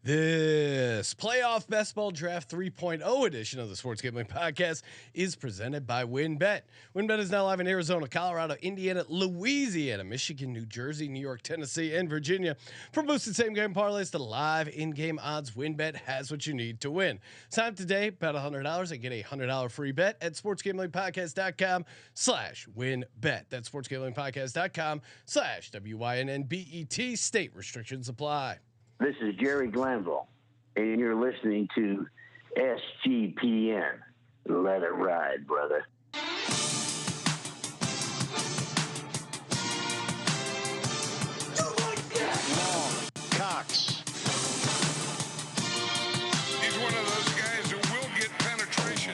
This playoff best ball draft 3.0 edition of the Sports Gambling Podcast is presented by WynnBet. WynnBet is now live in Arizona, Colorado, Indiana, Louisiana, Michigan, New Jersey, New York, Tennessee, and Virginia. From boosted same game parlays to live in-game odds, WynnBet has what you need to win. Sign up today, bet $100 and get a $100 free bet at sportsgamblingpodcast.com/WynnBet. That's sportsgamblingpodcast.com/WYNNBET. State restrictions apply. This is Jerry Glanville, and you're listening to SGPN. Let it ride, brother. Long, Cox. He's one of those guys who will get penetration.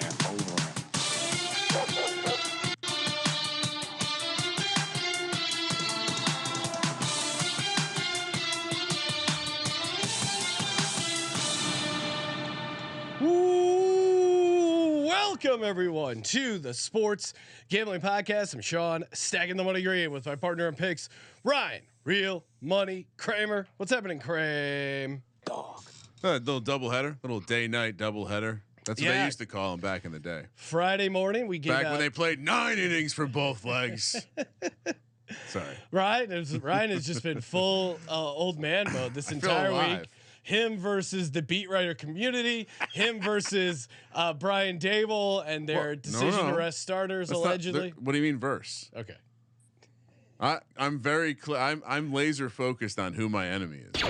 Welcome everyone to the Sports Gambling Podcast. I'm Sean, stacking the money green with my partner in picks, Ryan, Real Money Kramer. What's happening, Kramer? Dog. Little doubleheader, little day-night doubleheader. That's what they used to call them back in the day. Friday morning, we gave back when they played 9 innings for both legs. Sorry, Ryan has just been full old man mode this entire week. Him versus the beat writer community. Him versus Brian Dable and their decision to rest starters. That's allegedly. What do you mean verse? Okay. I'm very clear. I'm laser focused on who my enemy is.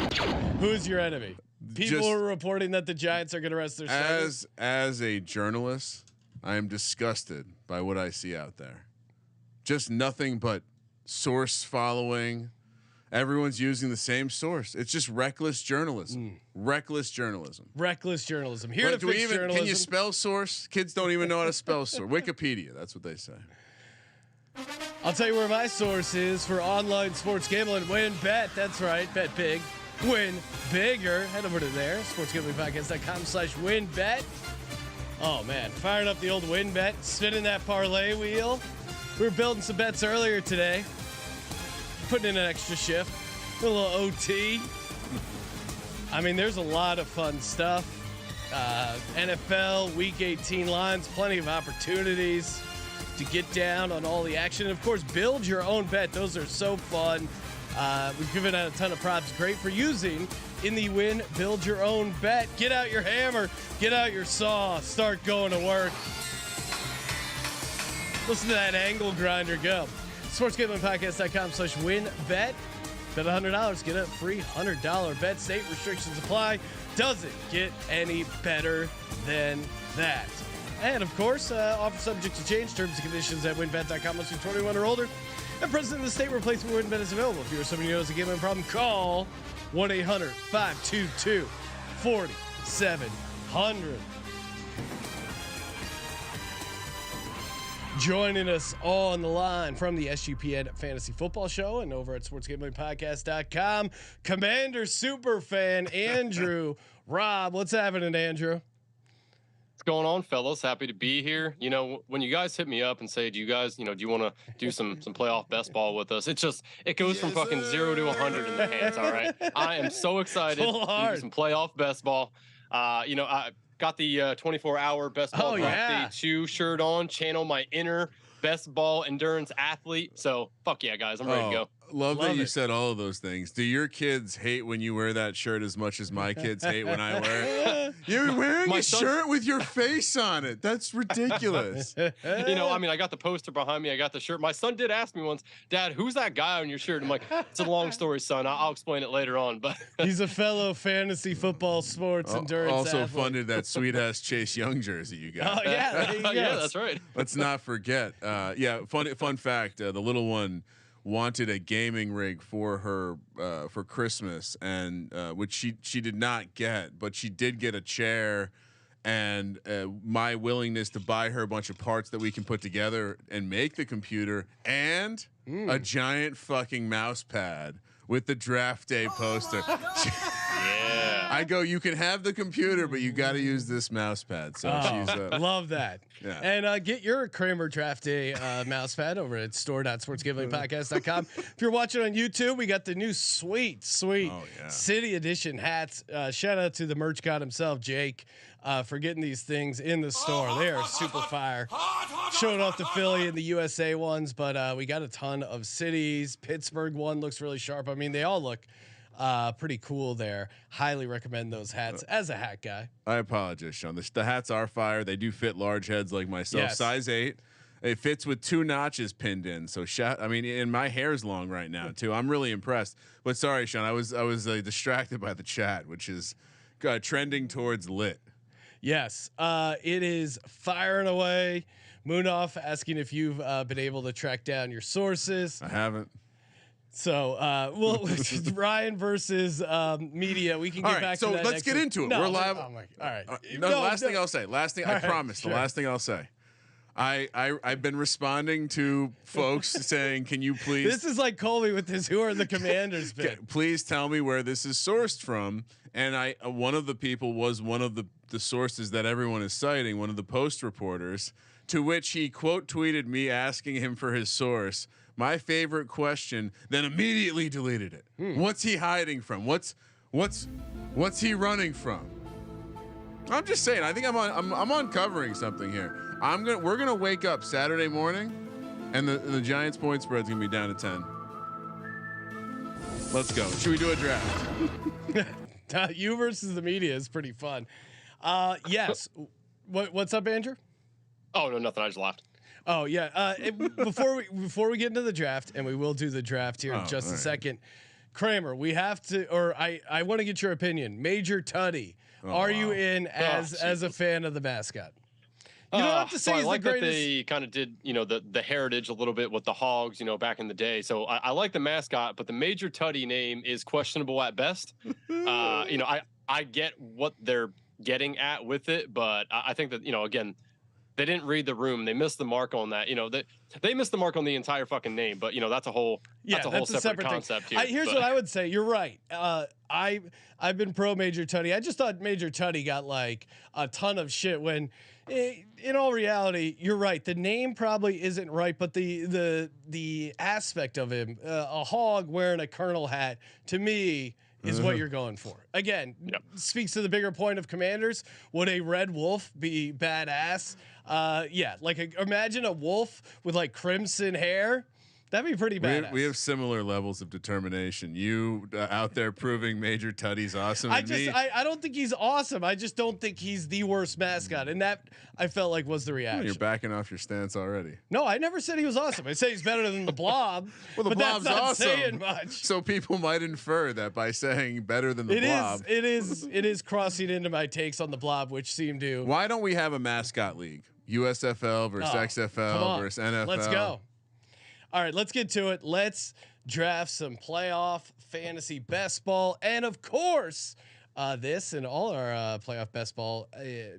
Who is your enemy? People are reporting that the Giants are going to rest their starters. As a journalist, I am disgusted by what I see out there. Just nothing but source following. Everyone's using the same source. It's just reckless journalism. Reckless journalism. Reckless journalism. Here to fix journalism. Can you spell source? Kids don't even know how to spell source. Wikipedia. That's what they say. I'll tell you where my source is for online sports gambling. WynnBet. That's right. Bet big. Win bigger. Head over to there. sportsgamblingpodcast.com/WynnBet. Oh man, firing up the old WynnBet, spinning that parlay wheel. We were building some bets earlier today. Putting in an extra shift, a little OT. I mean, there's a lot of fun stuff. NFL Week 18 lines, plenty of opportunities to get down on all the action. And of course, build your own bet. Those are so fun. We've given out a ton of props. Great for using in the Wynn Build Your Own Bet. Get out your hammer, get out your saw, start going to work. Listen to that angle grinder go. sportsgamblingpodcast.com/WynnBet. Bet $100, get a free $100 bet. State restrictions apply. Doesn't get any better than that. And of course, offer subject to change. Terms and conditions at WynnBet.com. Must be 21 or older. And present in the state where replacement WynnBet is available. If you're somebody who knows a gambling problem, call 1-800-522-4700. Joining us on the line from the SGPN Fantasy Football Show and over at sportsgamblingpodcast.com, Commander Superfan Andrew Raub. What's happening, Andrew? What's going on, fellas? Happy to be here. You know, when you guys hit me up and say, do you guys, do you want to do some playoff best ball with us? It goes from fucking 0 to 100 in the hands. All right. I am so excited to do some playoff best ball. I got the 24-hour best ball day 2 shirt on, channel my inner best ball endurance athlete. So fuck yeah, guys, I'm ready to go. Love that you said all of those things. Do your kids hate when you wear that shirt as much as my kids hate when I wear it? You're wearing a shirt with your face on it. That's ridiculous. I got the poster behind me. I got the shirt. My son did ask me once, Dad, who's that guy on your shirt? I'm like, it's a long story, son. I'll explain it later on. But he's a fellow fantasy football sports endurance also athlete. Funded that sweet ass Chase Young jersey you got. Oh yeah, yeah, that's right. Let's not forget. Fun fact. The little one wanted a gaming rig for her for Christmas, and which she did not get, but she did get a chair, and my willingness to buy her a bunch of parts that we can put together and make the computer, and a giant fucking mouse pad with the draft day poster. Yeah. I go, you can have the computer, but you got to use this mouse pad. So she's love that. Yeah. And get your Kramer Draft Day mouse pad over at store.sportsgamblingpodcast.com. If you're watching on YouTube, we got the new sweet City Edition hats. Shout out to the merch god himself, Jake, for getting these things in the store. They are super fire. Showing off the Philly and the USA ones, but we got a ton of cities. Pittsburgh one looks really sharp. I mean, they all look pretty cool there. Highly recommend those hats as a hat guy. I apologize, Sean. The hats are fire. They do fit large heads like myself. Yes. Size 8. It fits with 2 notches pinned in. So I mean, and my hair's long right now too. I'm really impressed. But sorry, Sean. I was distracted by the chat, which is trending towards lit. Yes, it is firing away. Moonoff asking if you've been able to track down your sources. I haven't. So, Ryan versus media. We can get back to that. So let's get into it. We're live. All right. Last thing I'll say. I promise. Sure. The last thing I'll say. I've been responding to folks saying, "Can you please?" This is like Colby with his "Who are the Commanders?" bit. Please tell me where this is sourced from. And one of the people was one of the sources that everyone is citing, one of the Post reporters, to which he quote tweeted me asking him for his source. My favorite question, then immediately deleted it. What's he hiding from? What's he running from? I'm just saying. I think I'm uncovering something here. We're gonna wake up Saturday morning, and the Giants point spread's gonna be down to 10. Let's go. Should we do a draft? You versus the media is pretty fun. Yes. What's up, Andrew? Oh no, nothing. I just laughed. Oh yeah. Before we get into the draft, and we will do the draft here in just a second. Kramer, we have to, or I want to get your opinion. Major Tuddy, are you in as a fan of the mascot? You don't have to say he's I like the greatest. that they kind of did, the heritage a little bit with the Hogs, back in the day. So I like the mascot, but the Major Tuddy name is questionable at best. I get what they're getting at with it, but I think that, again, they didn't read the room. They missed the mark on that. They missed the mark on the entire fucking name. But that's a whole separate concept thing. here. Here's what I would say. You're right. I've been pro Major Tuddy. I just thought Major Tuddy got like a ton of shit when, in all reality, you're right. The name probably isn't right, but the aspect of him, a hog wearing a Colonel hat, to me, is what you're going for. Again, speaks to the bigger point of Commanders. Would a red wolf be badass? Imagine a wolf with like crimson hair. That'd be pretty badass. We have similar levels of determination. You out there proving Major Tuddy's awesome. I don't think he's awesome. I just don't think he's the worst mascot, and that I felt like was the reaction. You're backing off your stance already. No, I never said he was awesome. I say he's better than the Blob. Well, the Blob's that's not awesome. saying much. So people might infer that by saying better than the Blob. It is crossing into my takes on the Blob, which seem to. Why don't we have a mascot league? USFL versus XFL versus NFL. Let's go. All right, let's get to it. Let's draft some playoff fantasy best ball. And of course, this and all our playoff best ball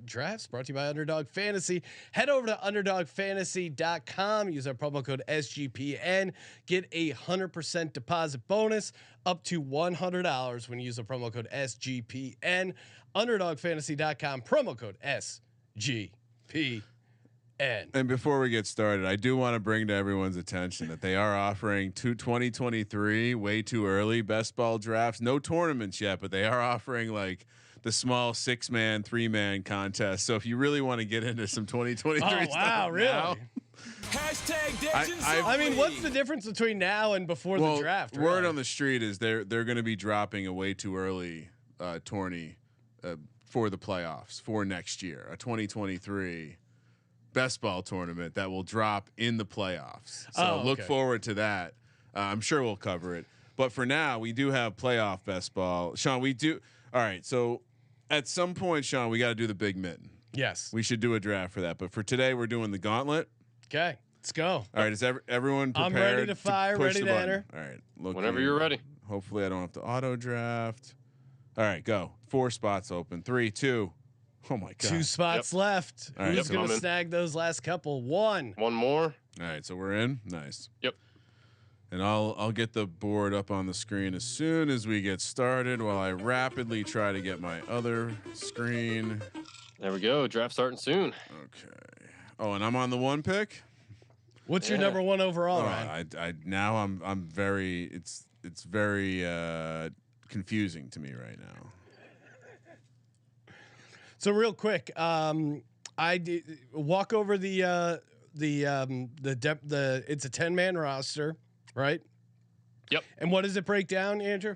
drafts brought to you by Underdog Fantasy. Head over to underdogfantasy.com. Use our promo code SGPN. Get a 100% deposit bonus up to $100 when you use the promo code SGPN. Underdogfantasy.com, promo code SGPN. And before we get started, I do want to bring to everyone's attention that they are offering 2023 way too early best ball drafts. No tournaments yet, but they are offering like the small 6-man, 3-man contest. So if you really want to get into some 2023 stuff, wow, really? Now, I mean, what's the difference between now and before the draft? Word really? on the street is they're going to be dropping a way too early tourney for the playoffs for next year, a 2023 best ball tournament that will drop in the playoffs. So look forward to that. I'm sure we'll cover it. But for now, we do have playoff best ball. Sean, we do. All right. So at some point, Sean, we got to do the big mitten. Yes. We should do a draft for that. But for today, we're doing the gauntlet. Okay. Let's go. All right. Is everyone prepared? I'm ready to fire, push ready the to button? enter. All right. Whenever you're ready. Hopefully, I don't have to auto draft. All right. Go. 4 spots open. 3, 2. Oh my God. 2 spots left. All right, Who's going to snag those last couple? 1. One more. All right, so we're in. Nice. Yep. And I'll get the board up on the screen as soon as we get started while I rapidly try to get my other screen. There we go. Draft starting soon. Okay. Oh, and I'm on the 1 pick. What's your number 1 overall, Ryan? I now I'm very it's very confusing to me right now. So real quick, I did walk over the it's a 10-man roster, right? Yep. And what does it break down, Andrew?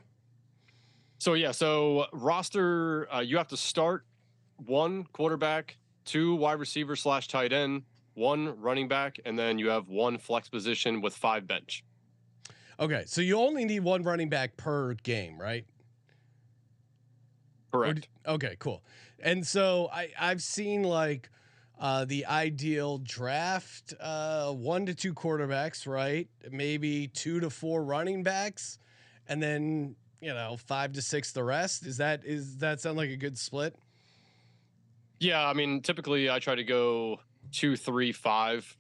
So roster, you have to start 1 quarterback, 2 wide receiver / tight end, 1 running back, and then you have 1 flex position with 5 bench. Okay, so you only need 1 running back per game, right? Correct. Okay, cool. And so I've seen like the ideal draft 1 to 2 quarterbacks, right? Maybe 2 to 4 running backs, and then 5 to 6 the rest. Is that sound like a good split? Yeah, I mean, typically I try to go 2, 3, 5.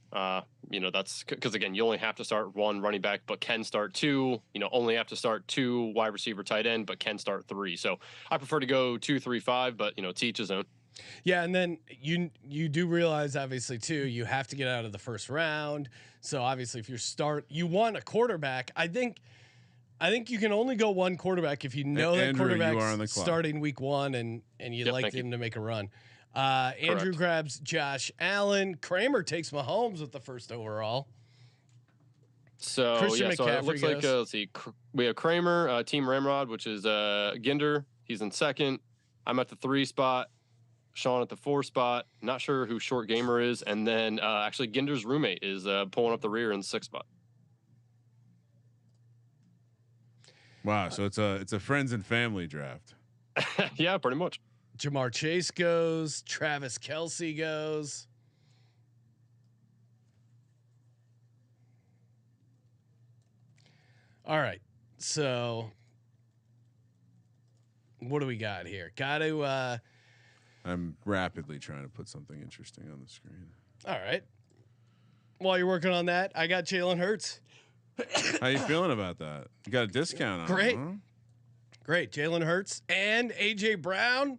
That's because again, you only have to start 1 running back, but can start 2. Only have to start 2 wide receiver, tight end, but can start 3. So I prefer to go 2, 3, 5. But to each his own. Yeah, and then you do realize obviously too, you have to get out of the first round. So obviously, if you want a quarterback, I think you can only go 1 quarterback if you know that quarterback's starting week 1 and you'd like him to make a run. Andrew grabs Josh Allen. Kramer takes Mahomes with the 1st overall. So it looks like let's see, we have Kramer, Team Ramrod, which is Ginder. He's in 2nd. I'm at the 3 spot. Sean at the 4 spot. Not sure who Short Gamer is, and then actually Ginder's roommate is pulling up the rear in the 6th spot. Wow, so it's a friends and family draft. Yeah, pretty much. Jamar Chase goes. Travis Kelce goes. All right. So what do we got here? Got to I'm rapidly trying to put something interesting on the screen. All right. While you're working on that, I got Jalen Hurts. How you feeling about that? You got a discount on Great. it, huh? Great. Jalen Hurts and AJ Brown.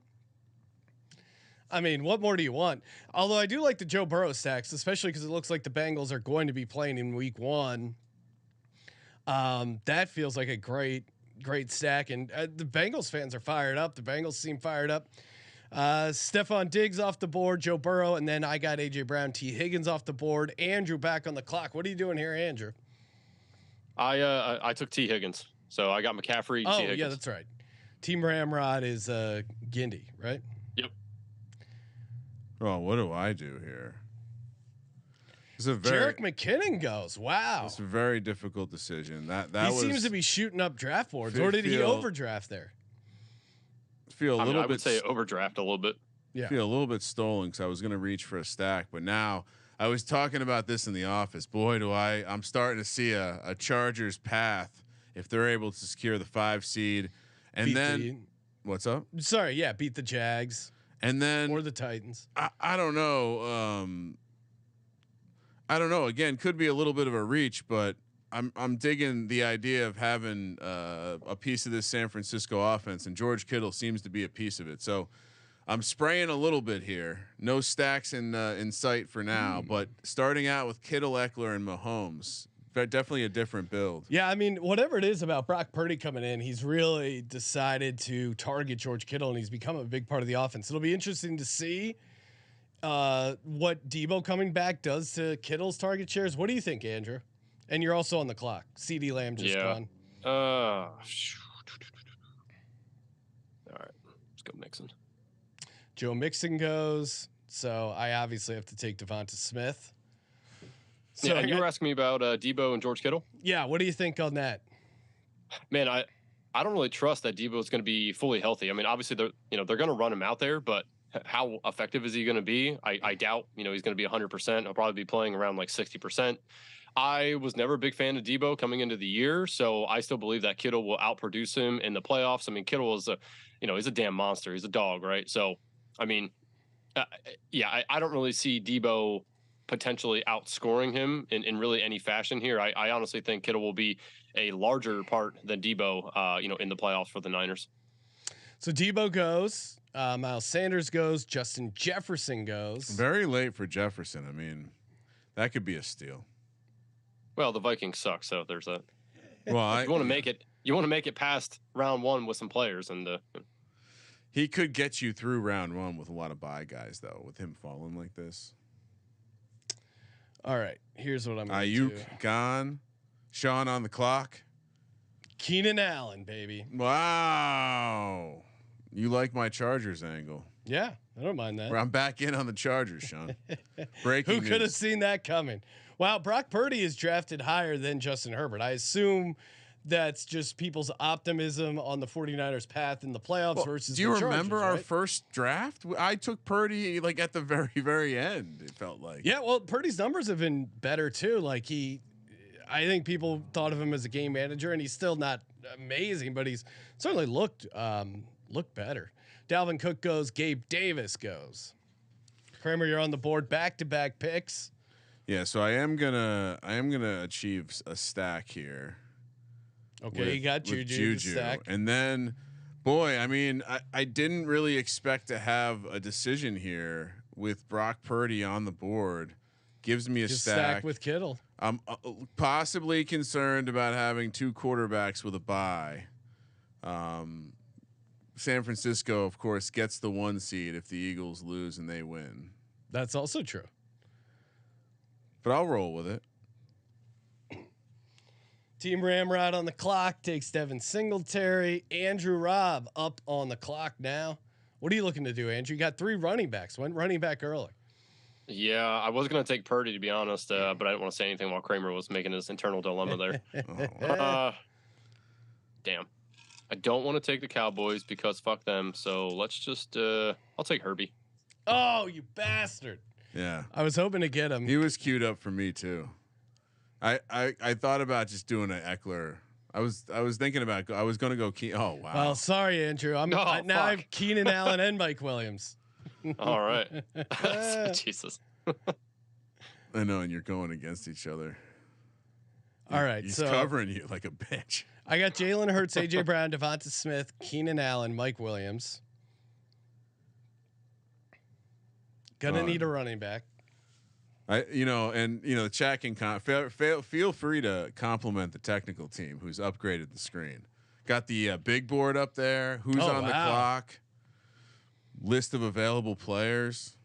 I mean, what more do you want? Although I do like the Joe Burrow stacks, especially because it looks like the Bengals are going to be playing in week 1. That feels like a great stack. And the Bengals fans are fired up. The Bengals seem fired up. Stephon Diggs off the board, Joe Burrow, and then I got AJ Brown, T Higgins off the board. Andrew back on the clock. What are you doing here, Andrew? I took T Higgins, so I got McCaffrey. Oh, T Higgins. Yeah, that's right. Team Ramrod is Gindy, right? Yep. Oh, what do I do here? Jerick McKinnon goes. Wow, it's a very difficult decision. He seems to be shooting up draft boards, or did he overdraft there? I would say overdraft a little bit. Yeah, feel a little bit stolen because I was going to reach for a stack, but now I was talking about this in the office. Boy, I'm starting to see a Chargers path if they're able to secure the 5 seed, and what's up? Sorry, yeah, beat the Jags. And then or the Titans. I don't know. I don't know. Again, could be a little bit of a reach, but I'm digging the idea of having a piece of this San Francisco offense, and George Kittle seems to be a piece of it. So I'm spraying a little bit here. No stacks in sight for now, but starting out with Kittle, Eckler, and Mahomes. Definitely a different build. Yeah, I mean, whatever it is about Brock Purdy coming in, he's really decided to target George Kittle, and he's become a big part of the offense. It'll be interesting to see what Debo coming back does to Kittle's target shares. What do you think, Andrew? And you're also on the clock. CD Lamb just gone. All right, let's go Mixon. Joe Mixon goes. So I obviously have to take Devonta Smith. So yeah, and you were asking me about Debo and George Kittle. Yeah, what do you think on that? Man, I don't really trust that Debo is going to be fully healthy. I mean, obviously they're going to run him out there, but how effective is he going to be? I doubt he's going to be 100%. He'll probably be playing around like 60%. I was never a big fan of Debo coming into the year, so I still believe that Kittle will outproduce him in the playoffs. I mean, Kittle is he's a damn monster. He's a dog, right? So, I mean, I don't really see Debo potentially outscoring him in really any fashion here. I honestly think Kittle will be a larger part than Debo, in the playoffs for the Niners. So Debo goes, Miles Sanders goes, Justin Jefferson goes. Very late for Jefferson. I mean, that could be a steal. Well, the Vikings suck, so there's that. Well, you want to make it. You want to make it past round one with some players, and he could get you through round one with a lot of bye guys, though. With him falling like this. All right, here's what I'm going to do. Ayuk gone. Sean on the clock. Keenan Allen, baby. Wow. You like my Chargers angle? Yeah, I don't mind that. I'm back in on the Chargers, Sean. Breaking Who could have news. seen that coming? Wow, Brock Purdy is drafted higher than Justin Herbert. I assume that's just people's optimism on the 49ers path in the playoffs versus do you the remember Chargers, our right? first draft? I took Purdy like at the very, very end, it felt like. Yeah, well, Purdy's numbers have been better too. Like I think people thought of him as a game manager, and he's still not amazing, but he's certainly looked better. Dalvin Cook goes, Gabe Davis goes. Kramer, you're on the board, back-to-back picks. Yeah, so I am gonna achieve a stack here. Okay, you got Juju to stack. And then, boy, I mean, I didn't really expect to have a decision here with Brock Purdy on the board. Gives me a Just stack with Kittle. I'm possibly concerned about having two quarterbacks with a bye. San Francisco, of course, gets the 1 seed if the Eagles lose and they win. That's also true. But I'll roll with it. Team Ramrod on the clock takes Devin Singletary. Andrew Raub up on the clock now. What are you looking to do, Andrew? You got 3 running backs. Went running back early. Yeah, I was going to take Purdy, to be honest, but I didn't want to say anything while Kramer was making his internal dilemma there. Damn. I don't want to take the Cowboys because fuck them. So let's just I'll take Herbie. Oh, you bastard. Yeah. I was hoping to get him. He was queued up for me too. I thought about just doing an Eckler. I was thinking about I was going to go oh wow. Well, sorry, Andrew. Now I have Keenan Allen and Mike Williams. All right. Jesus. I know, and you're going against each other. All right, He's so covering you like a bitch. I got Jalen Hurts, AJ Brown, Devonta Smith, Keenan Allen, Mike Williams. Gonna need a running back. The chat can feel free to compliment the technical team who's upgraded the screen. Got the big board up there. Who's on the clock? List of available players.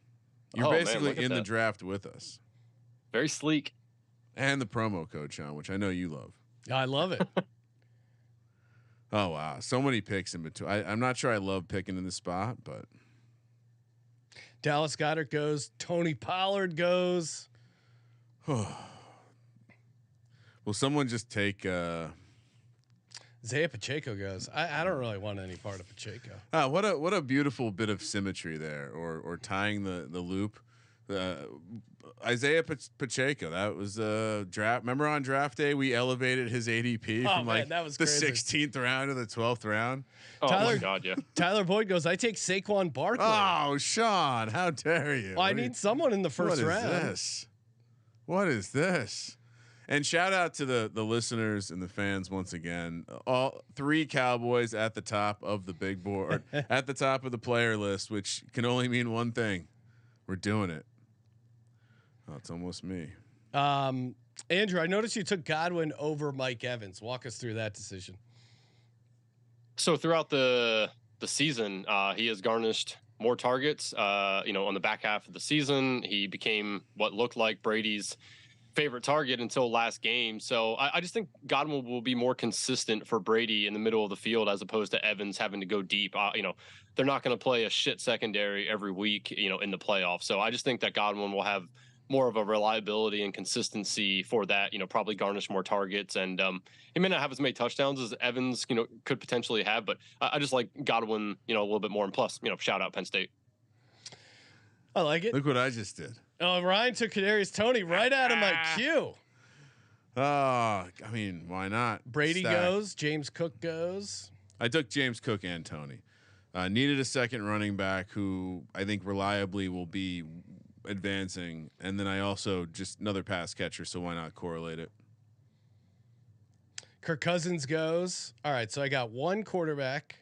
You're basically in the draft with us. Very sleek. And the promo code, Sean, which I know you love. I love it. Oh wow, so many picks in between. I'm not sure I love picking in the spot, but Dallas Goedert goes. Tony Pollard goes. will someone just take? Isaiah Pacheco goes. I don't really want any part of Pacheco. What a beautiful bit of symmetry there, or tying the loop. Isaiah Pacheco, that was a draft. Remember on draft day we elevated his ADP from that was the crazy. 16th round to the 12th round. Oh my God, yeah. Tyler Boyd goes. I take Saquon Barkley. Oh, Sean, how dare you? Well, I need someone in the first round. What is this? And shout out to the listeners and the fans once again. All 3 Cowboys at the top of the big board, at the top of the player list, which can only mean one thing: we're doing it. Oh, it's almost me. Andrew, I noticed you took Godwin over Mike Evans. Walk us through that decision. So throughout the season, he has garnished more targets. On the back half of the season, he became what looked like Brady's favorite target until last game. So I just think Godwin will be more consistent for Brady in the middle of the field as opposed to Evans having to go deep. They're not going to play a shit secondary every week, in the playoffs. So I just think that Godwin will have more of a reliability and consistency for that, probably garnish more targets. And he may not have as many touchdowns as Evans, could potentially have, but I just like Godwin, a little bit more. And plus, shout out Penn State. I like it. Look what I just did. Oh, Ryan took Kadarius Toney right out of my queue. I mean, why not? Brady Stack. goes. James Cook goes. I took James Cook and Tony. Needed a second running back who I think reliably will be advancing, and then I also just another pass catcher. So why not correlate it? Kirk Cousins goes. All right, so I got 1 quarterback,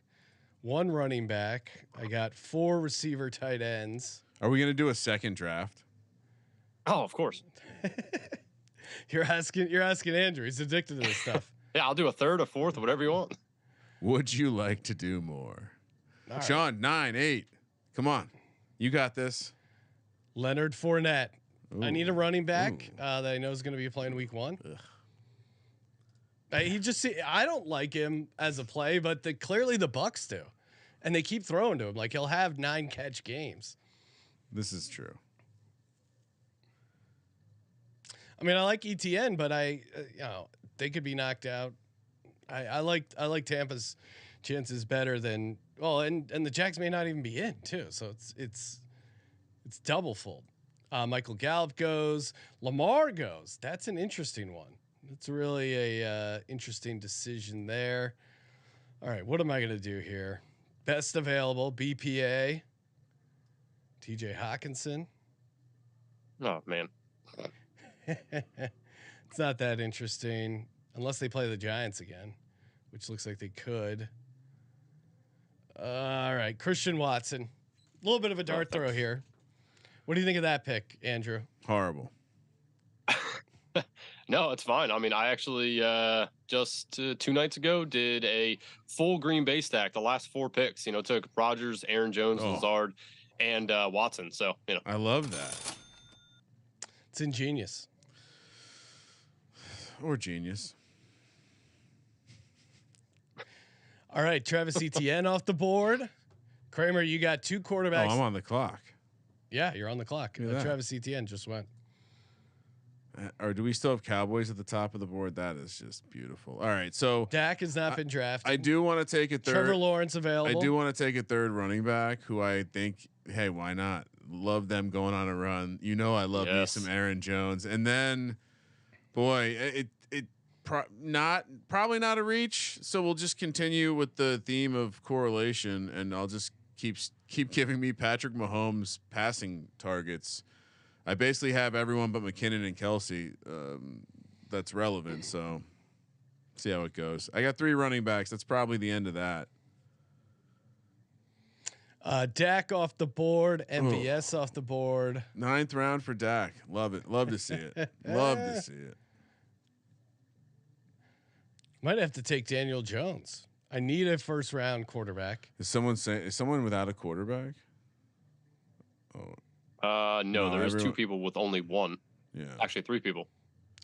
1 running back. I got 4 receiver tight ends. Are we gonna do a second draft? Oh, of course. You're asking Andrew. He's addicted to this stuff. Yeah, I'll do a third, a fourth, whatever you want. Would you like to do more? All right. Sean, 9, 8. Come on, you got this. Leonard Fournette. Ooh. I need a running back that I know is going to be playing week 1. I don't like him as a play, but clearly the Bucs do, and they keep throwing to him. Like he'll have 9 catch games. This is true. I mean, I like ETN, but they could be knocked out. I like Tampa's chances better than and the Jags may not even be in too. So it's double fold. Michael Gallup goes. Lamar goes. That's an interesting one. It's really a interesting decision there. All right, what am I going to do here? Best available BPA. TJ Hawkinson. Oh man. It's not that interesting unless they play the Giants again, which looks like they could. All right, Christian Watson. A little bit of a dart throw here. What do you think of that pick, Andrew? Horrible. No, it's fine. I mean, I actually just 2 nights ago did a full Green Bay stack. The last 4 picks, took Rodgers, Aaron Jones, Lazard, and Watson. So, I love that. It's ingenious. Or genius. All right, Travis Etienne off the board. Kramer, you got 2 quarterbacks. Oh, I'm on the clock. Yeah, you're on the clock. Travis Etienne just went. Or do we still have Cowboys at the top of the board? That is just beautiful. All right, so Dak has not been drafted. I do want to take a third. Trevor Lawrence available. I do want to take a third running back who I think, hey, why not? Love them going on a run. I love me some Aaron Jones. And then, boy, probably not a reach. So we'll just continue with the theme of correlation, and I'll just keep giving me Patrick Mahomes passing targets. I basically have everyone but McKinnon and Kelsey that's relevant. So see how it goes. I got 3 running backs. That's probably the end of that. Dak off the board. MVS off the board. 9th round for Dak. Love it. Love to see it. Love to see it. Might have to take Daniel Jones. I need a 1st round quarterback. Is someone without a quarterback? Oh. No, there is 2 people with only 1. Yeah. Actually, 3 people.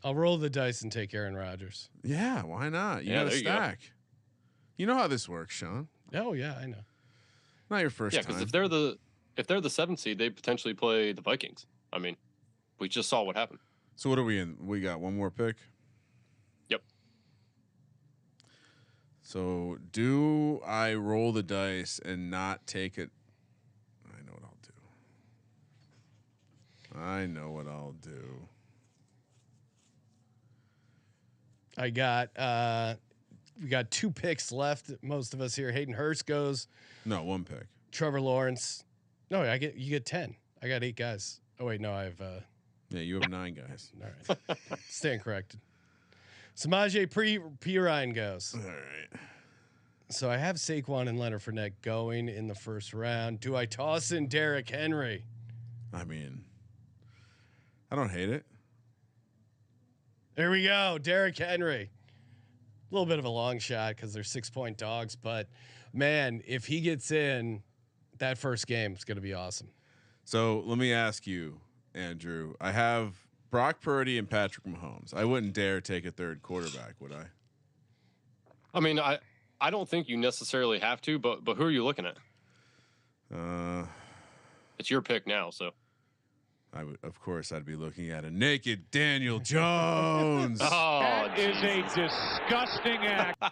I'll roll the dice and take Aaron Rodgers. Yeah, why not? You got a stack. You know how this works, Sean. Oh yeah, I know. Not your first time. Yeah, because if they're the 7th seed, they potentially play the Vikings. I mean, we just saw what happened. So what are we in? We got 1 more pick. Yep. So do I roll the dice and not take it? I know what I'll do. We got 2 picks left. Most of us here. Hayden Hurst goes. No, 1 pick. Trevor Lawrence. No, you get 10. I got 8 guys. Oh wait, no, I have. Yeah, you have 9 guys. All right, stand corrected. Samaje Perine goes. All right. So I have Saquon and Leonard Fournette going in the 1st round. Do I toss in Derrick Henry? I mean, I don't hate it. There we go, Derrick Henry. A little bit of a long shot because they're 6-point dogs, but man, if he gets in, that first game is going to be awesome. So let me ask you, Andrew. I have Brock Purdy and Patrick Mahomes. I wouldn't dare take a 3rd quarterback, would I? I mean, I don't think you necessarily have to, but who are you looking at? It's your pick now, so. Of course, I'd be looking at a naked Daniel Jones. That is a disgusting act.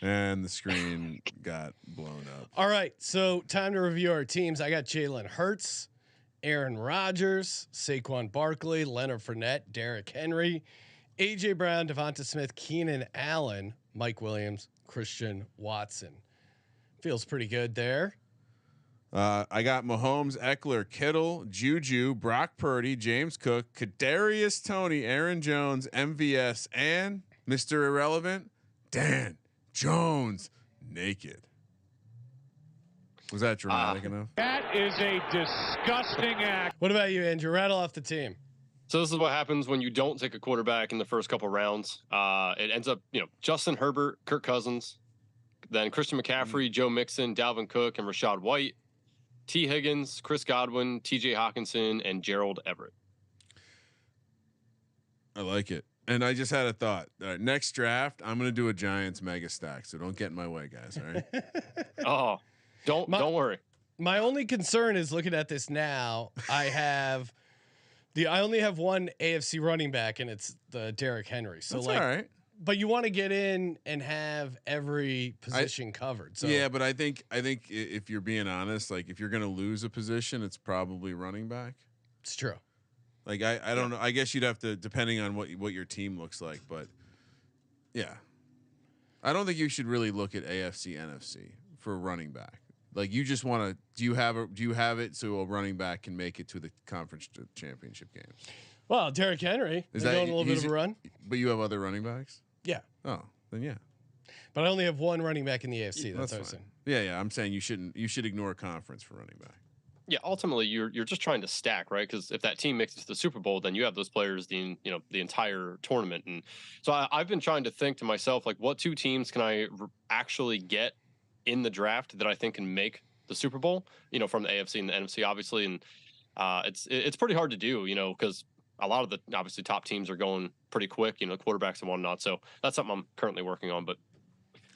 And the screen got blown up. All right, so time to review our teams. I got Jalen Hurts, Aaron Rodgers, Saquon Barkley, Leonard Fournette, Derrick Henry, AJ Brown, Devonta Smith, Keenan Allen, Mike Williams, Christian Watson. Feels pretty good there. I got Mahomes, Eckler, Kittle, Juju, Brock Purdy, James Cook, Kadarius Toney, Aaron Jones, MVS, and Mr. Irrelevant, Dan Jones, naked. Was that dramatic enough? That is a disgusting act. What about you, Andrew? Rattle off the team. So this is what happens when you don't take a quarterback in the first couple rounds. It ends up, Justin Herbert, Kirk Cousins, then Christian McCaffrey, Joe Mixon, Dalvin Cook, and Rashad White, T. Higgins, Chris Godwin, T.J. Hawkinson, and Gerald Everett. I like it. And I just had a thought. Next draft, I'm going to do a Giants mega stack. So don't get in my way, guys. All right. Oh, don't worry. My only concern is looking at this now. I only have one AFC running back, and it's the Derrick Henry. So That's all right. But you want to get in and have every position covered. So yeah, but I think if you're being honest, like if you're going to lose a position, it's probably running back. It's true. Like I don't know. I guess you'd have to, depending on what your team looks like, but yeah, I don't think you should really look at AFC NFC for running back. Like you just want to. Do you have it so a running back can make it to the conference championship games? Well, Derrick Henry is going a little bit of a run. But you have other running backs. Yeah. Oh, then yeah. But I only have one running back in the AFC. That's what I'm saying. Yeah. I'm saying you should ignore conference for running back. Yeah, ultimately you're just trying to stack, right? Because if that team makes it to the Super Bowl, then you have those players the entire tournament. And so I've been trying to think to myself, like, what two teams can I actually get in the draft that I think can make the Super Bowl? From the AFC and the NFC, obviously, and it's pretty hard to do, because a lot of the obviously top teams are going pretty quick, quarterbacks and whatnot. So that's something I'm currently working on, but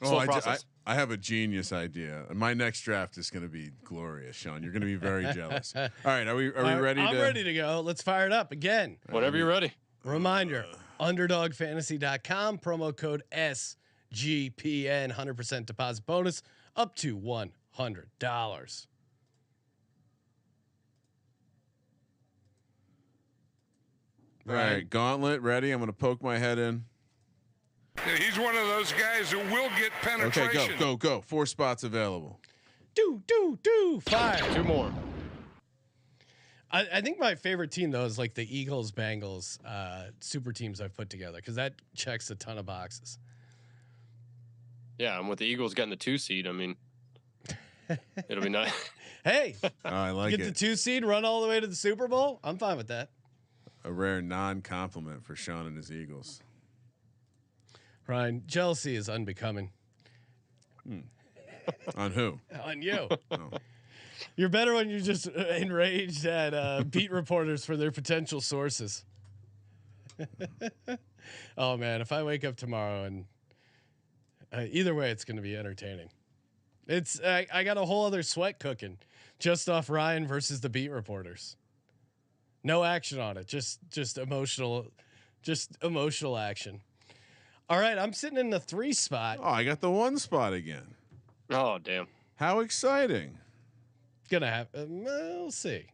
slow process. I have a genius idea. My next draft is going to be glorious, Sean. You're going to be very jealous. All right, are we ready? I'm ready to go. Let's fire it up again. Whenever you're ready. Reminder: UnderdogFantasy.com, promo code SGPN, 100% deposit bonus up to $100. All right, Gauntlet, ready? I'm going to poke my head in. Yeah, he's one of those guys who will get penetration. Okay, go. 4 spots available. Do. Fire. 2 more. I think my favorite team though is like the Eagles, Bengals, super teams I've put together because that checks a ton of boxes. Yeah, and with the Eagles getting the 2 seed, I mean, it'll be nice. Hey, I like get it. the 2 seed, run all the way to the Super Bowl. I'm fine with that. A rare non-compliment for Sean and his Eagles. Ryan, jealousy is unbecoming. On who? On you. Oh. You're better when you're just enraged at beat reporters for their potential sources. Oh man, if I wake up tomorrow and either way, it's going to be entertaining. I got a whole other sweat cooking just off Ryan versus the beat reporters. No action on it, just emotional action. All right, I'm sitting in the 3 spot. Oh, I got the 1 spot again. Oh, damn. How exciting. Gonna have we'll see.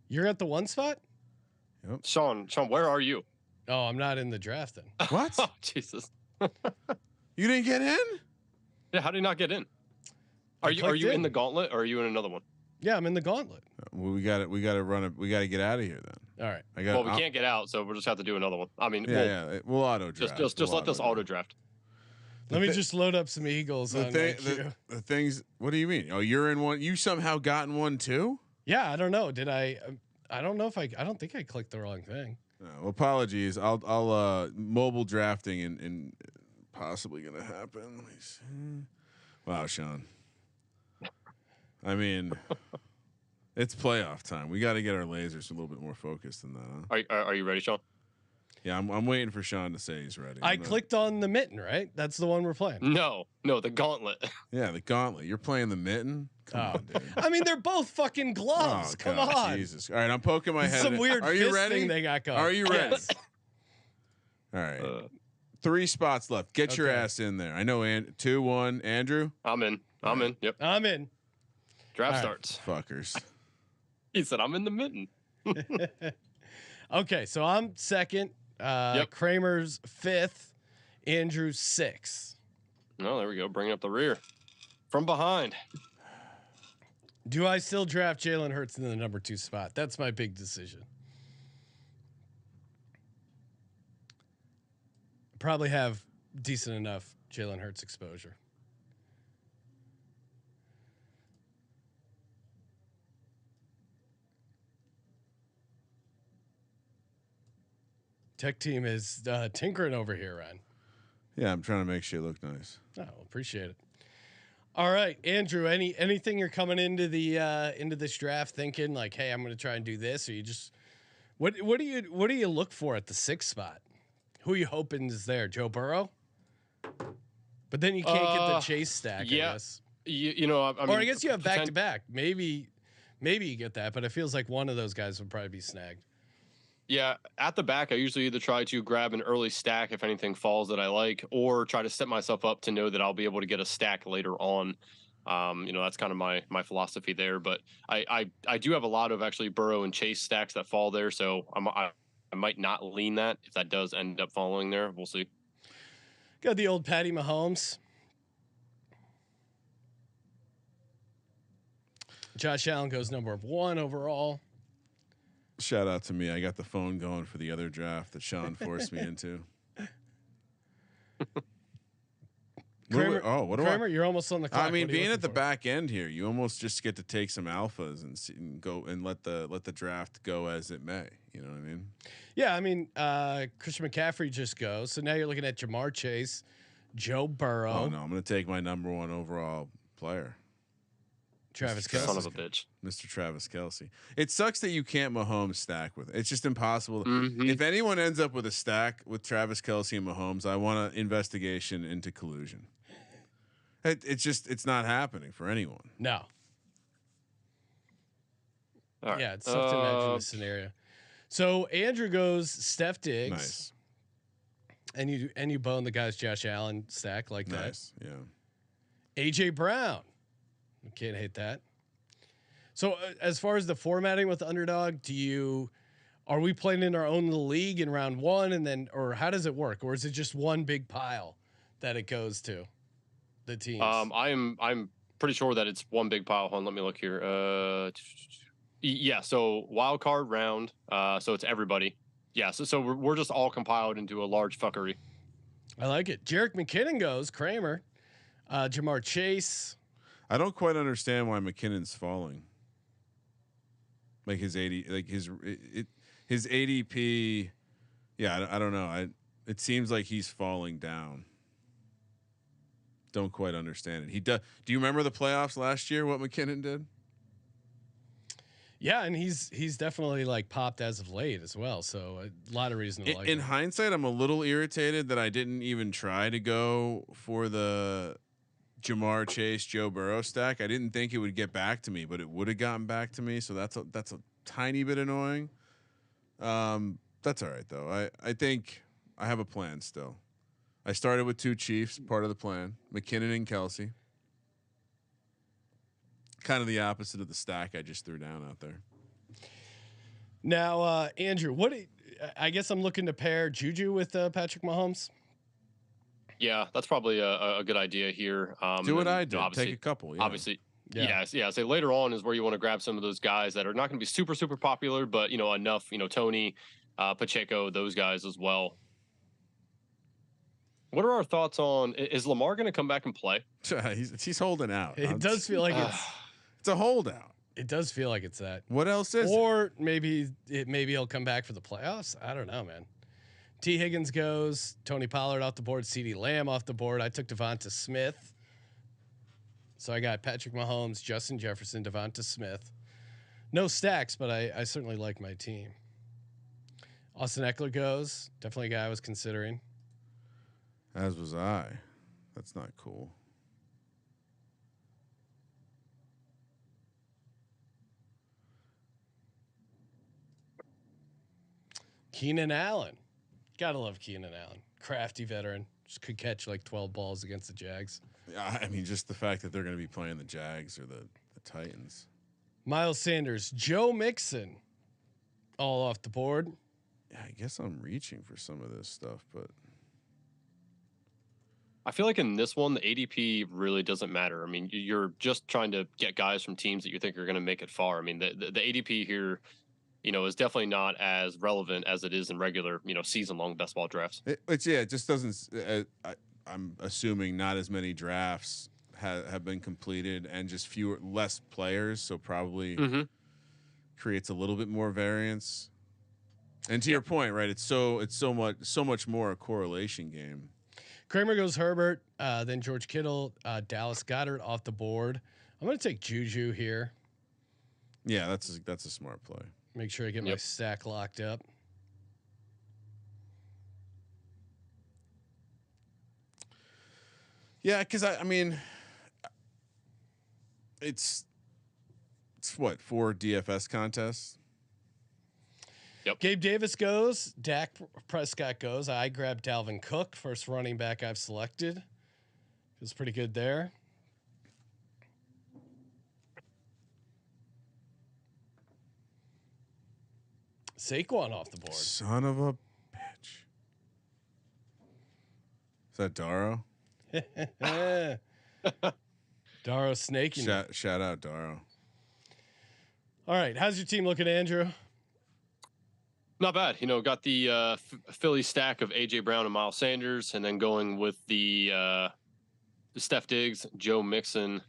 You're at the 1 spot? Yep. Sean, where are you? Oh, I'm not in the draft then. What? Oh, Jesus. You didn't get in? Yeah, how do you not get in? Are you in the Gauntlet or are you in another one? Yeah, I'm in the Gauntlet. Well, we got to run it. We got to get out of here then. All right. Well, we can't get out, so we'll just have to do another one. I mean, we'll auto draft. Just let this auto draft. Let me just load up some Eagles. The things. What do you mean? Oh, you're in one. You somehow gotten one too? Yeah, I don't know. Did I? I don't know if I don't think I clicked the wrong thing. Well, apologies. I'll mobile drafting and possibly gonna happen. Let me see. Wow, Sean. I mean, it's playoff time. We got to get our lasers a little bit more focused than that. Huh? Are you ready, Sean? Yeah, I'm waiting for Sean to say he's ready. I clicked on the mitten, right? That's the one we're playing. No, the Gauntlet. Yeah, the Gauntlet. You're playing the mitten? Come on, dude. I mean, they're both fucking gloves. Come on. Jesus. All right, I'm poking my head. Some weird Are you fist ready? thing they got going. Are you ready? Yes. All right. 3 spots left. Get your ass in there. I know 2-1. Andrew? I'm in. Yep. I'm in. Draft starts. Fuckers. He said I'm in the mitten. Okay, so I'm second. Kramer's 5th. Andrew's 6th. Oh, there we go. Bringing up the rear from behind. Do I still draft Jalen Hurts in the number 2 spot? That's my big decision. Probably have decent enough Jalen Hurts exposure. Tech team is tinkering over here, Ryan. Yeah, I'm trying to make shit look nice. Oh, appreciate it. All right, Andrew. Anything you're coming into this draft thinking like, hey, I'm going to try and do this, or you just what do you look for at the 6th spot? Who are you hoping is there? Joe Burrow? But then you can't get the Chase stack. Yeah, I guess. I mean, Or I guess you have back to back. Maybe you get that, but it feels like one of those guys would probably be snagged. Yeah, at the back, I usually either try to grab an early stack if anything falls that I like, or try to set myself up to know that I'll be able to get a stack later on. That's kind of my philosophy there. But I do have a lot of actually Burrow and Chase stacks that fall there, so I might not lean that if that does end up falling there. We'll see. Got the old Patty Mahomes. Josh Allen goes number 1 overall. Shout out to me. I got the phone going for the other draft that Sean forced me into. Kramer, what do Kramer, you're almost on the clock. I mean, What are you being at the looking for? back end here, you almost just get to take some alphas and go and let the draft go as it may. You know what I mean? Yeah, I mean, Christian McCaffrey just goes. So now you're looking at Jamar Chase, Joe Burrow, Oh no, I'm going to take my number 1 overall player, Travis Son Son Kelce. of a bitch. Mr. Travis Kelce. It sucks that you can't Mahomes stack with it. It's just impossible. Mhm. If anyone ends up with a stack with Travis Kelce and Mahomes, I want an investigation into collusion. It's not happening for anyone. No. All right. Yeah, it's tough to imagine this scenario. So Andrew goes Steph Diggs. Nice. And you bone the guy's Josh Allen stack like Nice. Yeah. that. AJ Brown. You can't hate that. So as far as the formatting with the Underdog, are we playing in our own little league in round 1 and then, or how does it work? Or is it just one big pile that it goes to the teams? I'm pretty sure that it's one big pile. Hold on, let me look here. Yeah, so wild card round. So it's everybody. Yeah, so we're just all compiled into a large fuckery. I like it. Jerick McKinnon goes Kramer, Jamar Chase. I don't quite understand why McKinnon's falling. Like his 80, like his ADP. Yeah, I don't know. It seems like he's falling down. Don't quite understand it. He does. Do you remember the playoffs last year? What McKinnon did? Yeah, and he's definitely like popped as of late as well. So a lot of reason to like In him. hindsight, I'm a little irritated that I didn't even try to go for the Jamar Chase, Joe Burrow stack. I didn't think it would get back to me, but it would have gotten back to me. So that's a tiny bit annoying. That's all right though. I think I have a plan still. I started with 2 Chiefs, part of the plan. McKinnon and Kelce. Kind of the opposite of the stack I just threw down out there. Now, Andrew, I guess I'm looking to pair Juju with Patrick Mahomes. Yeah, that's probably a good idea here. Do what and, I did. Take a couple. Yeah. Obviously, Yeah. yeah. So later on is where you want to grab some of those guys that are not going to be super popular, but enough. Tony, Pacheco, those guys as well. What are our thoughts on? Is Lamar going to come back and play? he's holding out. It does feel like It's a holdout. it does feel like it's that. What else is? Or maybe he'll come back for the playoffs. I don't know, man. T. Higgins goes, Tony Pollard off the board, CeeDee Lamb off the board. I took Devonta Smith. So I got Patrick Mahomes, Justin Jefferson, Devonta Smith. No stacks, but I certainly like my team. Austin Eckler goes, definitely a guy I was considering. As was I. That's not cool. Keenan Allen. Gotta love Keenan Allen. Crafty veteran. Just could catch like 12 balls against the Jags. I mean, just the fact that they're going to be playing the Jags or the Titans. Miles Sanders, Joe Mixon, all off the board. Yeah, I guess I'm reaching for some of this stuff, but I feel like in this one, the ADP really doesn't matter. I mean, you're just trying to get guys from teams that you think are going to make it far. I mean, the ADP here, is definitely not as relevant as it is in regular, season-long best ball drafts. It just doesn't. I'm assuming not as many drafts have been completed and just less players, so probably creates a little bit more variance. And to your point, right? It's so much more a correlation game. Kramer goes Herbert, then George Kittle, Dallas Goedert off the board. I'm going to take Juju here. Yeah, that's a smart play. Make sure I get my stack locked up. Yeah, because I mean, it's what, 4 DFS contests. Yep. Gabe Davis goes. Dak Prescott goes. I grabbed Dalvin Cook, first running back I've selected. Feels pretty good there. Saquon off the board. Son of a bitch. Is that Daro? Daro snaking. Shout out Daro. All right. How's your team looking, Andrew? Not bad. Got the Philly stack of AJ Brown and Miles Sanders, and then going with the Steph Diggs, Joe Mixon.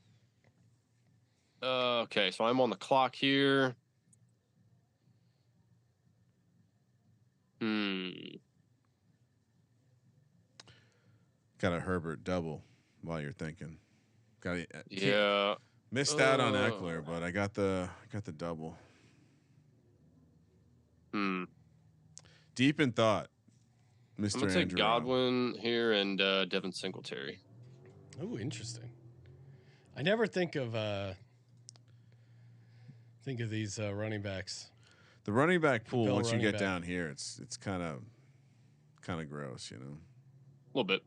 Okay, so I'm on the clock here. Got a Herbert double while you're thinking. Yeah. Missed out on Eckler, but I got the double. Deep in thought, Mr. I'm gonna take Andrew Godwin here and Devin Singletary. Oh, interesting. I never think of these running backs. The running back pool, Bill once you get back. down here, it's kind of gross, A little bit.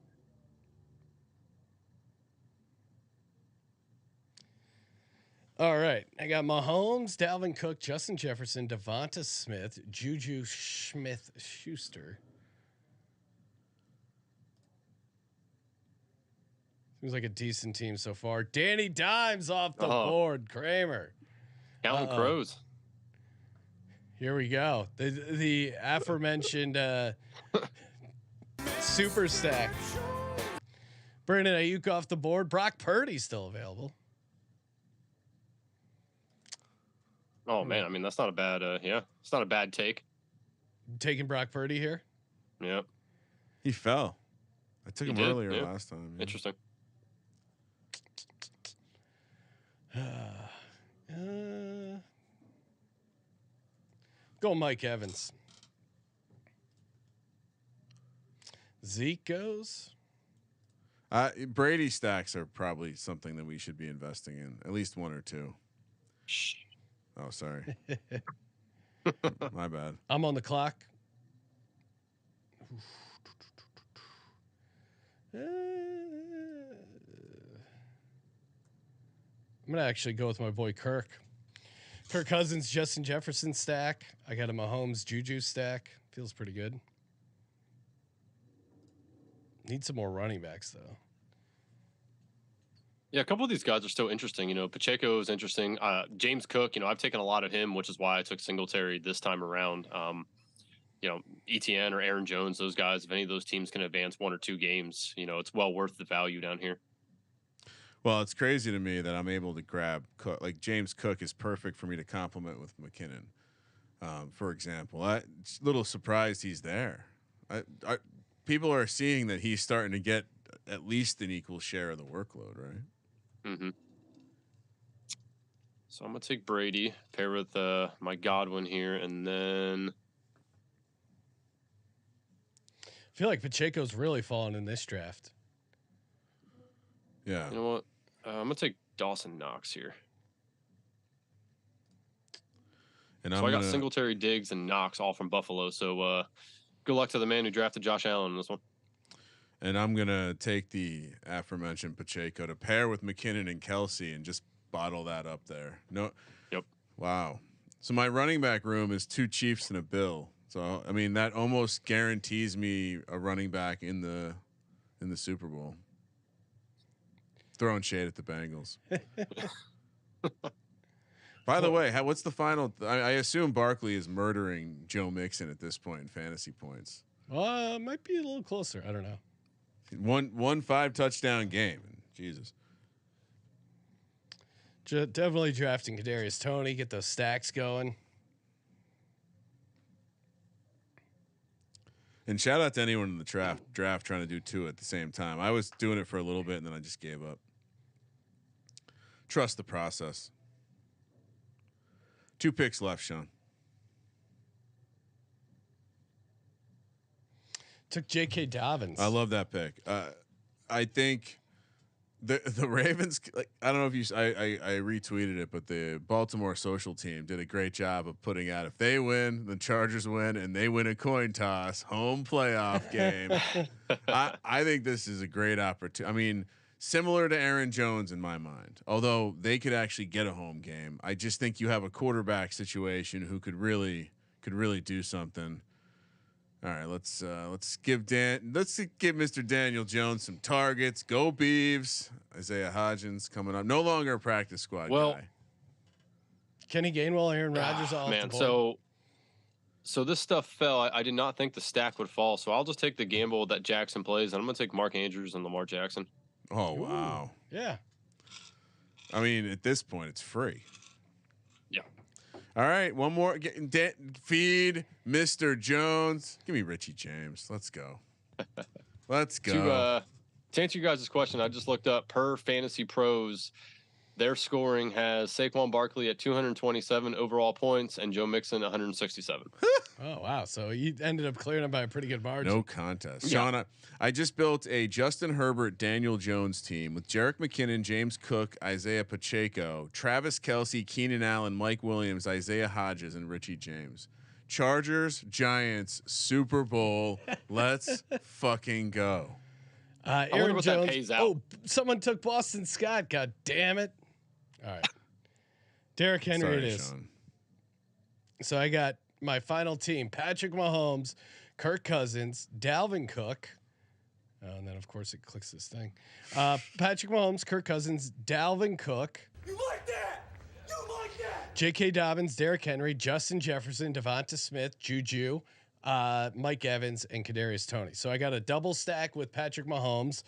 All right. I got Mahomes, Dalvin Cook, Justin Jefferson, Devonta Smith, Juju Smith-Schuster. Seems like a decent team so far. Danny Dimes off the board. Kramer. Counting crows. Here we go. The aforementioned super stack. Brandon Ayuk off the board. Brock Purdy still available. Oh man, I mean that's not a bad. It's not a bad take. Taking Brock Purdy here. Yeah, He fell. I took him earlier last time. Yeah. Interesting. Go Mike Evans. Zeke goes. Brady stacks are probably something that we should be investing in, at least 1 or 2. Shh. Oh, sorry. My bad. I'm on the clock. I'm gonna actually go with my boy Kirk. Kirk Cousins, Justin Jefferson stack. I got a Mahomes Juju stack. Feels pretty good. Need some more running backs though. Yeah, a couple of these guys are still interesting. Pacheco is interesting. James Cook, I've taken a lot of him, which is why I took Singletary this time around. ETN or Aaron Jones, those guys, if any of those teams can advance 1 or 2 games, it's well worth the value down here. Well, it's crazy to me that I'm able to grab Cook. Like James Cook is perfect for me to complement with McKinnon, for example. I'm a little surprised he's there. People are seeing that he's starting to get at least an equal share of the workload, right? Mm-hmm. So I'm gonna take Brady, pair with my Godwin here, and then I feel like Pacheco's really fallen in this draft. Yeah. You know what? I'm gonna take Dawson Knox here. And so I got Singletary, Diggs, and Knox all from Buffalo. So good luck to the man who drafted Josh Allen in this one. And I'm gonna take the aforementioned Pacheco to pair with McKinnon and Kelsey and just bottle that up there. No. Yep. Wow. So my running back room is 2 Chiefs and a Bill. So I mean that almost guarantees me a running back in the Super Bowl. Throwing shade at the Bengals. By the way, what's the final? I assume Barkley is murdering Joe Mixon at this point in fantasy points. Might be a little closer. I don't know. One 5 touchdown game. Jesus. Definitely drafting Kadarius Toney. Get those stacks going. And shout out to anyone in the draft trying to do 2 at the same time. I was doing it for a little bit and then I just gave up. Trust the process. 2 picks left, Sean. Took J.K. Dobbins. I love that pick. I think the Ravens. Like, I don't know if I retweeted it, but the Baltimore social team did a great job of putting out if they win, the Chargers win, and they win a coin toss, home playoff game. I think this is a great opportunity. I mean, similar to Aaron Jones in my mind, although they could actually get a home game. I just think you have a quarterback situation who could really do something. All right, let's give Mr. Daniel Jones some targets. Go Beavs. Isaiah Hodgins coming up. No longer a practice squad guy. Kenny Gainwell, Aaron Rodgers, off the board. So this stuff fell. I did not think the stack would fall. So I'll just take the gamble that Jackson plays, and I'm going to take Mark Andrews and Lamar Jackson. Oh wow! Yeah. I mean, at this point, it's free. Yeah. All right, one more. Feed Mr. Jones. Give me Richie James. Let's go. Let's go. To answer you guys' question, I just looked up per Fantasy Pros. Their scoring has Saquon Barkley at 227 overall points and Joe Mixon 167. Oh wow! So you ended up clearing them by a pretty good margin. No contest, Sean. I just built a Justin Herbert, Daniel Jones team with Jerick McKinnon, James Cook, Isaiah Pacheco, Travis Kelce, Keenan Allen, Mike Williams, Isaiah Hodges, and Richie James. Chargers, Giants, Super Bowl. Let's fucking go. I wonder Aaron what Jones. that pays out. Oh, someone took Boston Scott. God damn it! All right, Derrick Henry. Sorry, it is. Sean. So I got my final team: Patrick Mahomes, Kirk Cousins, Dalvin Cook. And then, of course, it clicks this thing. Patrick Mahomes, Kirk Cousins, Dalvin Cook. You like that? You like that? J.K. Dobbins, Derrick Henry, Justin Jefferson, Devonta Smith, Juju, Mike Evans, and Kadarius Toney. So I got a double stack with Patrick Mahomes,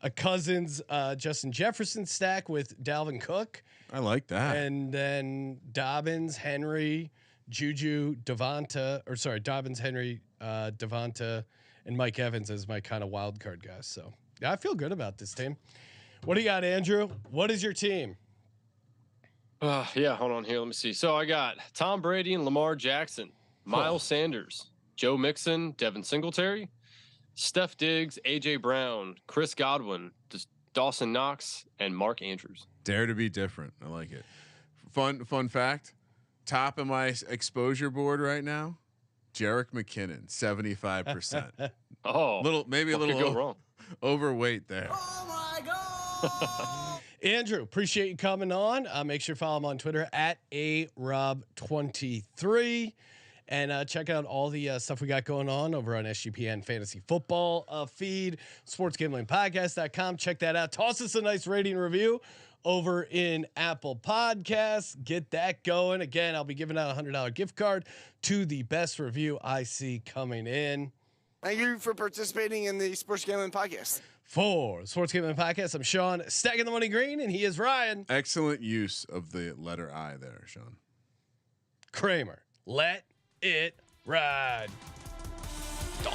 a Cousins, Justin Jefferson stack with Dalvin Cook. I like that. And then Dobbins, Henry, Juju, Dobbins, Henry, Devonta, and Mike Evans as my kind of wild card guys. So yeah, I feel good about this team. What do you got, Andrew? What is your team? Yeah, hold on here. Let me see. So I got Tom Brady and Lamar Jackson, Miles Sanders, Joe Mixon, Devin Singletary, Steph Diggs, AJ Brown, Chris Godwin, Dawson Knox, and Mark Andrews. Dare to be different. I like it. Fun fact. Top of my exposure board right now. Jerick McKinnon, 75%. Maybe a little go wrong. Overweight there. Oh my God. Andrew, appreciate you coming on. Make sure to follow him on Twitter at ARob23. And check out all the stuff we got going on over on SGPN Fantasy Football feed, sportsgamblingpodcast.com. Check that out. Toss us a nice rating review over in Apple Podcasts. Get that going. Again, I'll be giving out a $100 gift card to the best review I see coming in. Thank you for participating in the Sports Gambling Podcast. For Sports Gambling Podcast, I'm Sean, stacking the money green, and he is Ryan. Excellent use of the letter I there, Sean. Kramer, let it ride. Dong.